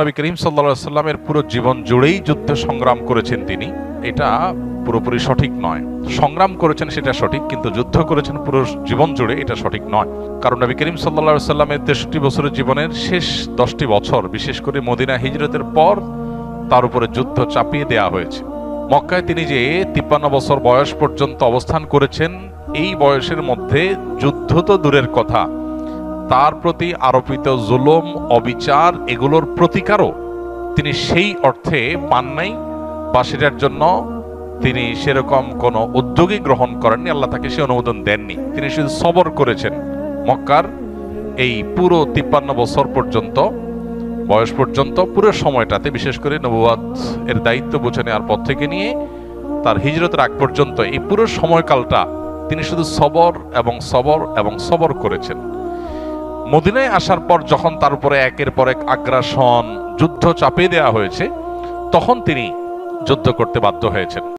নবী করিম সাল্লাল্লাহু আলাইহি সাল্লামের পুরো জীবন জুড়েই যুদ্ধ সংগ্রাম করেছেন তিনি, এটা পুরোপুরি সঠিক নয়। সংগ্রাম করেছেন সেটা সঠিক, কিন্তু যুদ্ধ করেছেন পুরো জীবন জুড়ে এটা সঠিক নয়। কারণ নবী করিম সাল্লাল্লাহু আলাইহি সাল্লামের 63 বছরের জীবনের শেষ 10টি বছর, বিশেষ করে মদিনা হিজরতের পর তার উপরে যুদ্ধ চাপিয়ে দেয়া হয়েছে। মক্কায় তিনি যে 53 বছর বয়স পর্যন্ত অবস্থান করেছেন, এই বয়সের মধ্যে যুদ্ধ তো দূরের কথা, তার প্রতি আরোপিত জুলুম, অবিচার, এগুলোর প্রতিকারও তিনি সেই অর্থে পান নাই, বা সেটার জন্য তিনি সেরকম কোনো উদ্যোগই গ্রহণ করেননি। আল্লাহ তাকে সে অনুমোদন দেননি। তিনি শুধু সবর করেছেন মক্কার এই পুরো 53 বছর পর্যন্ত বয়স পর্যন্ত, পুরো সময়টাতে, বিশেষ করে নবুয়ত এর দায়িত্ব বুঝে নেওয়ার পর থেকে নিয়ে তার হিজরতের আগ পর্যন্ত এই পুরো সময়কালটা তিনি শুধু সবর এবং সবর এবং সবর করেছেন। মদিনায় আসার পর যখন তার উপরে একের পর এক আগ্রাসন, যুদ্ধ চাপিয়ে দেওয়া হয়েছে, তখন তিনি যুদ্ধ করতে বাধ্য হয়েছেন।